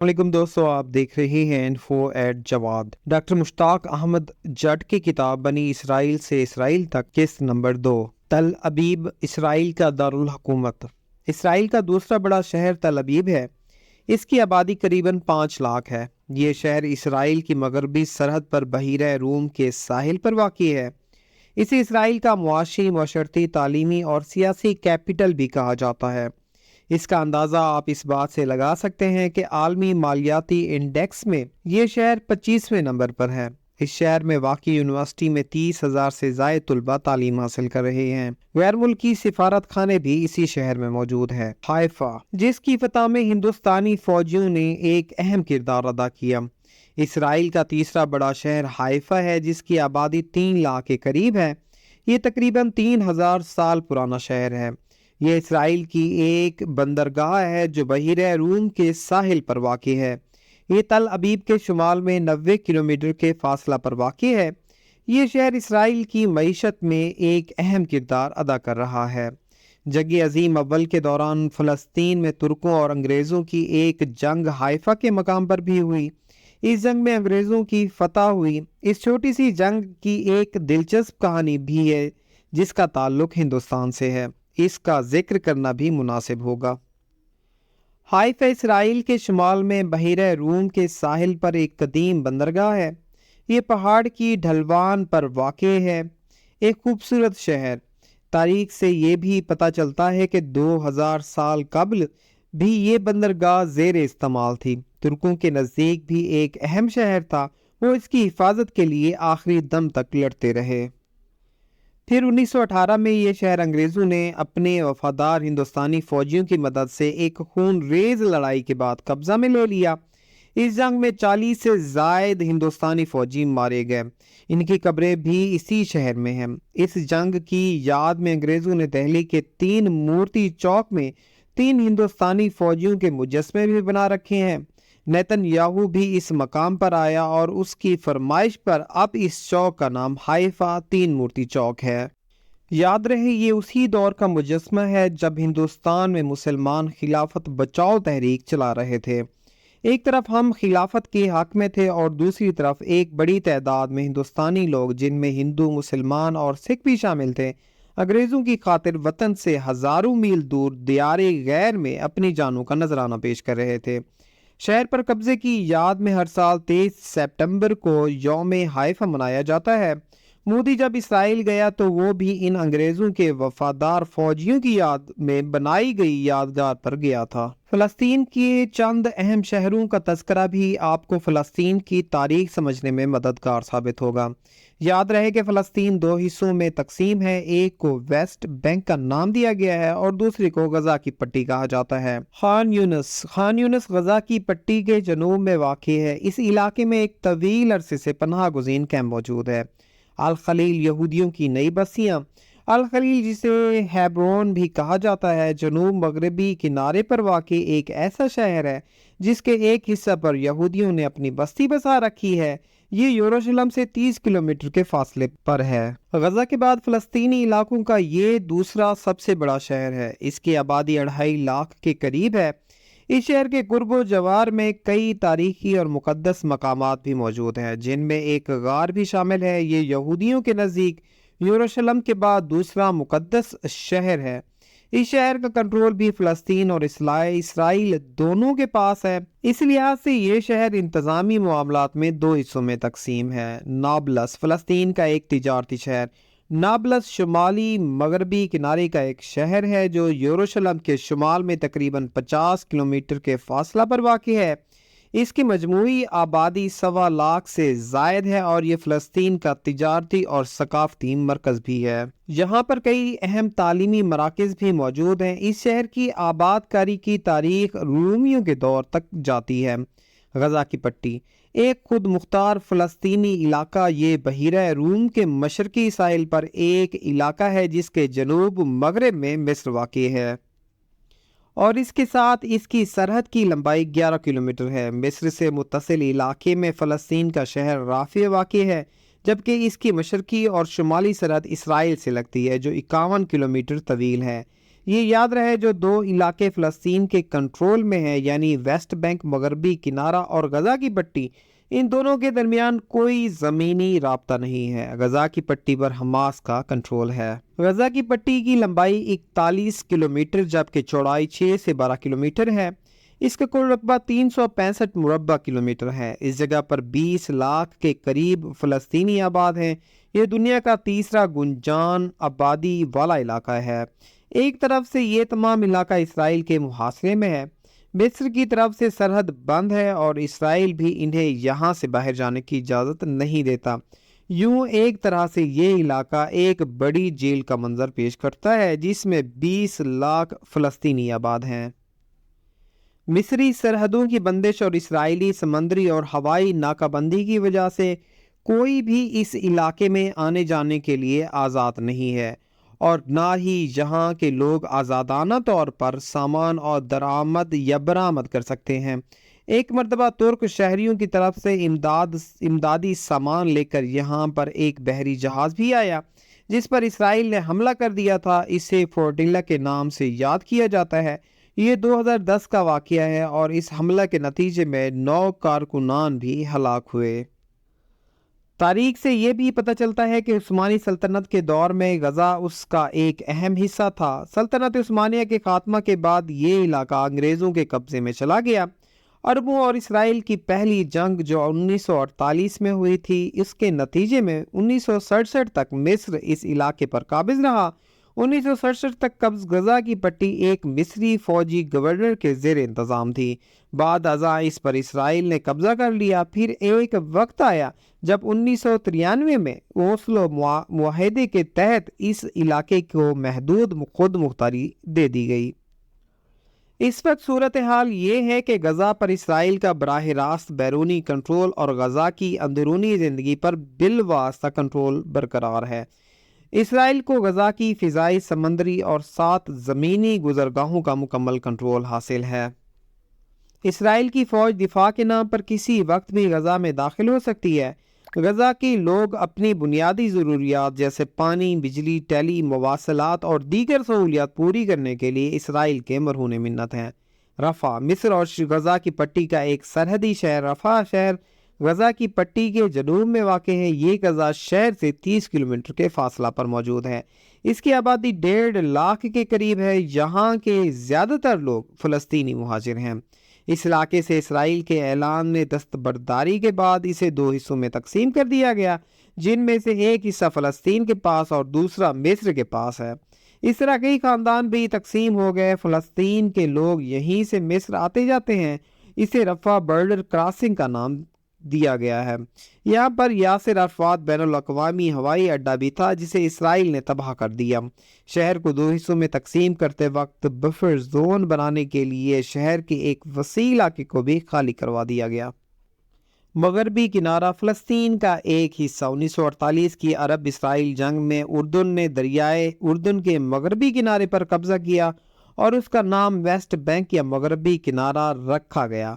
वालेकुम दोस्तों, आप देख रहे हैं info at Jawad. Doctor Mushtaq Ahmad Jatt की किताब बनी इसराइल से इसराइल तक, किस्त नंबर 2। तल अबीब इसराइल का दारुल हुकूमत। इसराइल का दूसरा बड़ा शहर तल अबीब है। इसकी आबादी करीबन 5 लाख है। ये शहर इसराइल की मगरबी सरहद पर बहीरा रूम के साहिल पर वाक़ई है। इसे इसराइल का मुआशी, माशरती, तालीमी और सियासी कैपिटल भी कहा जाता है। इसका अंदाज़ा आप इस बात से लगा सकते हैं कि आलमी मालियाती इंडेक्स में ये शहर 25वें नंबर पर है। इस शहर में वाक़ई यूनिवर्सिटी में 30,000 से ज़ायद तलबा तालीम हासिल कर रहे हैं। गैर मुल्की सिफारत खाने भी इसी शहर में मौजूद है। हाइफा, जिसकी फतह में हिंदुस्तानी फौजियों ने एक अहम किरदार अदा किया। इसराइल का तीसरा बड़ा शहर हाइफा है, जिसकी आबादी 3 लाख के करीब है। ये तकरीबन 3,000 साल पुराना शहर है। यह इसराइल की एक बंदरगाह है जो बहीरा रूम के साहिल पर वाक़ई है। ये तल अबीब के शुमाल में 90 किलोमीटर के फासला पर वाक़ई है। ये शहर इसराइल की मईशत में एक अहम किरदार अदा कर रहा है। जंग अजीम अव्वल के दौरान फ़लस्तीन में तुर्कों और अंग्रेज़ों की एक जंग हाइफा के मकाम पर भी हुई। इस जंग में अंग्रेज़ों की फतह हुई। इस छोटी सी जंग की एक दिलचस्प कहानी भी है जिसका ताल्लुक हिंदुस्तान से है। इसका जिक्र करना भी मुनासिब होगा। हाइफा इसराइल के शुमाल में बहीरा रूम के साहिल पर एक कदीम बंदरगाह है। ये पहाड़ की ढलवान पर वाक़ई है। एक खूबसूरत शहर। तारीख से ये भी पता चलता है कि 2000 साल कबल भी ये बंदरगाह ज़ेर इस्तेमाल थी। तुर्कों के नज़दीक भी एक अहम शहर था। वो इसकी हिफाजत के लिए आखिरी दम तक लड़ते रहे। फिर 1918 में ये शहर अंग्रेज़ों ने अपने वफादार हिंदुस्तानी फौजियों की मदद से एक खून रेज लड़ाई के बाद कब्जा में ले लिया। इस जंग में 40 से ज़ायद हिंदुस्तानी फौजी मारे गए। इनकी कब्रें भी इसी शहर में हैं। इस जंग की याद में अंग्रेज़ों ने दिल्ली के 3 मूर्ति चौक में 3 हिंदुस्तानी फौजियों के मुजस्मे भी बना रखे हैं। नेतन्याहू भी इस मकाम पर आया और उसकी फरमाइश पर अब इस चौक का नाम हाइफा 3 मूर्ति चौक है। याद रहे, ये उसी दौर का मुजस्मा है जब हिंदुस्तान में मुसलमान खिलाफत बचाओ तहरीक चला रहे थे। एक तरफ हम खिलाफत के हक में थे और दूसरी तरफ एक बड़ी तादाद में हिंदुस्तानी लोग, जिनमें हिंदू, मुसलमान और सिख भी शामिल थे, अंग्रेज़ों की खातिर वतन से हज़ारों मील दूर दियारे गैर में अपनी जानों का नजराना पेश कर रहे थे। शहर पर कब्जे की याद में हर साल 23 सितंबर को यौम हाइफा मनाया जाता है। मोदी जब इसराइल गया तो वो भी इन अंग्रेज़ों के वफादार फौजियों की याद में बनाई गई यादगार पर गया था। फ़लस्तीन के चंद अहम शहरों का तज़किरा भी आपको फ़लस्तीन की तारीख समझने में मददगार साबित होगा। याद रहे कि फ़लस्तीन 2 हिस्सों में तकसीम है। एक को वेस्ट बैंक का नाम दिया गया है और दूसरे को गजा की पट्टी कहा जाता है। खान यूनिस गजा की पट्टी के जनूब में वाक़ई है। इस इलाके में एक तवील अरसे से पनाह गुज़ीन कैंप मौजूद है। अल खलील यहूदियों की नई बस्तियाँ। अल खलील, जिसे हेब्रोन भी कहा जाता है, जनूब मगरबी किनारे पर वाक़ई एक ऐसा शहर है जिसके एक हिस्सा पर यहूदियों ने अपनी बस्ती बसा रखी है। ये यरूशलेम से 30 किलोमीटर के फासले पर है। गजा के बाद फ़लस्तीनी इलाकों का ये दूसरा सबसे बड़ा शहर है। इसकी आबादी 2.5 लाख के करीब है। इस शहर के कुर्बो जवार में कई तारीखी और मुकद्दस मकामात भी मौजूद हैं, जिनमें एक गार भी शामिल है। ये यहूदियों के नज़दीक यरूशलेम के बाद दूसरा मुकद्दस शहर है। इस शहर का कंट्रोल भी फ़लस्तीन और इसराइल दोनों के पास है। इस लिहाज से ये शहर इंतज़ामी मामलात में 2 हिस्सों में तकसीम है। नाबलस, फ़लस्तीन का एक तिजारती शहर। नाबलस शुमाली मगरबी किनारे का एक शहर है जो यरूशलेम के शुमाल में तकरीबन 50 किलोमीटर के फासला पर वाक़ई है। इसकी मजमूई आबादी 1.25 लाख से जायद है और ये फ़लस्तीन का तिजारती और सकाफती मरकज़ भी है। यहाँ पर कई अहम तालीमी मराकज़ भी मौजूद हैं। इस शहर की आबादकारी की तारीख रूमियों के दौर तक जाती है। गजा की पट्टी एक खुद मुख्तार फ़लस्तीनी इलाका। ये बहीरा रूम के मशरकी साहिल पर एक इलाका है जिसके जनूब मगरब में मिस्र वाक़ई है और इसके साथ इसकी सरहद की लंबाई 11 किलोमीटर है। मिस्र से मुत्तसिल इलाके में फ़लस्तीन का शहर राफ़िया वाक़ई है, जबकि इसकी मशरकी और शुमाली सरहद इसराइल से लगती है जो 51 किलोमीटर तवील है। یہ یاد رہے جو دو علاقے فلسطین کے کنٹرول میں ہیں، یعنی ویسٹ بینک مغربی کنارہ اور غزہ کی پٹی، ان دونوں کے درمیان کوئی زمینی رابطہ نہیں ہے۔ غزہ کی پٹی پر حماس کا کنٹرول ہے۔ غزہ کی پٹی کی لمبائی 41 کلومیٹر جبکہ چوڑائی 6 سے 12 کلومیٹر ہے۔ اس کا کل رقبہ 365 مربع کلومیٹر ہے۔ اس جگہ پر 20 لاکھ کے قریب فلسطینی آباد ہیں۔ یہ دنیا کا تیسرا گنجان آبادی والا علاقہ ہے۔ ایک طرف سے یہ تمام علاقہ اسرائیل کے محاصرے میں ہے، مصر کی طرف سے سرحد بند ہے اور اسرائیل بھی انہیں یہاں سے باہر جانے کی اجازت نہیں دیتا۔ یوں ایک طرح سے یہ علاقہ ایک بڑی جیل کا منظر پیش کرتا ہے جس میں 20 لاکھ فلسطینی آباد ہیں۔ مصری سرحدوں کی بندش اور اسرائیلی سمندری اور ہوائی ناکہ بندی کی وجہ سے کوئی بھی اس علاقے میں آنے جانے کے لیے آزاد نہیں ہے، اور نہ ہی یہاں کے لوگ آزادانہ طور پر سامان اور درآمد یا برآمد کر سکتے ہیں۔ ایک مرتبہ ترک شہریوں کی طرف سے امدادی سامان لے کر یہاں پر ایک بحری جہاز بھی آیا جس پر اسرائیل نے حملہ کر دیا تھا۔ اسے فورٹیلا کے نام سے یاد کیا جاتا ہے۔ یہ 2010 کا واقعہ ہے اور اس حملے کے نتیجے میں 9 کارکنان بھی ہلاک ہوئے۔ تاریخ سے یہ بھی پتہ چلتا ہے کہ عثمانی سلطنت کے دور میں غزہ اس کا ایک اہم حصہ تھا۔ سلطنت عثمانیہ کے خاتمہ کے بعد یہ علاقہ انگریزوں کے قبضے میں چلا گیا۔ عربوں اور اسرائیل کی پہلی جنگ جو 1948 میں ہوئی تھی، اس کے نتیجے میں 1967 تک مصر اس علاقے پر قابض رہا۔ 1967 تک قبض غزہ کی پٹی ایک مصری فوجی گورنر کے زیر انتظام تھی۔ بعد ازاں اس پر اسرائیل نے قبضہ کر لیا۔ پھر ایک وقت آیا جب 1993 میں اوسلو معاہدے کے تحت اس علاقے کو محدود خود مختاری دے دی گئی۔ اس وقت صورتحال یہ ہے کہ غزہ پر اسرائیل کا براہ راست بیرونی کنٹرول اور غزہ کی اندرونی زندگی پر بالواسطہ کنٹرول برقرار ہے۔ اسرائیل کو غزہ کی فضائی، سمندری اور 7 زمینی گزرگاہوں کا مکمل کنٹرول حاصل ہے۔ اسرائیل کی فوج دفاع کے نام پر کسی وقت بھی غزہ میں داخل ہو سکتی ہے۔ غزہ کے لوگ اپنی بنیادی ضروریات جیسے پانی، بجلی، ٹیلی مواصلات اور دیگر سہولیات پوری کرنے کے لیے اسرائیل کے مرہون منت ہیں۔ رفح، مصر اور غزہ کی پٹی کا ایک سرحدی شہر رفح شہر غزہ کی پٹی کے جنوب میں واقع ہے۔ یہ غزہ شہر سے 30 کلومیٹر کے فاصلہ پر موجود ہے۔ اس کی آبادی 1.5 لاکھ کے قریب ہے۔ یہاں کے زیادہ تر لوگ فلسطینی مہاجر ہیں۔ اس علاقے سے اسرائیل کے اعلان میں دستبرداری کے بعد اسے 2 حصوں میں تقسیم کر دیا گیا، جن میں سے ایک حصہ فلسطین کے پاس اور دوسرا مصر کے پاس ہے۔ اس طرح کئی خاندان بھی تقسیم ہو گئے۔ فلسطین کے لوگ یہیں سے مصر آتے جاتے ہیں۔ اسے رفح بارڈر کراسنگ کا نام دیا گیا ہے۔ یہاں پر یاسر عرفات بین الاقوامی ہوائی اڈہ بھی تھا جسے اسرائیل نے تباہ کر دیا۔ شہر کو 2 حصوں میں تقسیم کرتے وقت بفر زون بنانے کے لیے شہر کے ایک وسیع علاقے کو بھی خالی کروا دیا گیا۔ مغربی کنارہ فلسطین کا ایک حصہ 1948 کی عرب اسرائیل جنگ میں اردن نے دریائے اردن کے مغربی کنارے پر قبضہ کیا اور اس کا نام ویسٹ بینک یا مغربی کنارہ رکھا گیا۔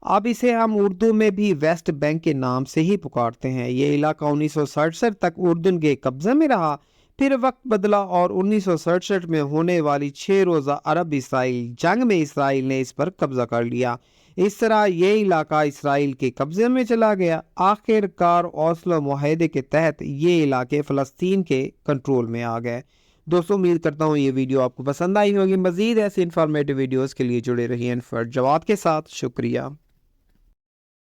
اب اسے ہم اردو میں بھی ویسٹ بینک کے نام سے ہی پکارتے ہیں۔ یہ علاقہ 1967 تک اردن کے قبضے میں رہا، پھر وقت بدلا اور 1967 میں ہونے والی 6 روزہ عرب اسرائیل جنگ میں اسرائیل نے اس پر قبضہ کر لیا۔ اس طرح یہ علاقہ اسرائیل کے قبضے میں چلا گیا۔ آخر کار اوسلو معاہدے کے تحت یہ علاقے فلسطین کے کنٹرول میں آ گئے۔ دوستوں، امید کرتا ہوں یہ ویڈیو آپ کو پسند آئی ہوگی۔ مزید ایسے انفارمیٹو ویڈیوز کے لیے جڑے رہیے انفرٹ جواد کے ساتھ۔ شکریہ۔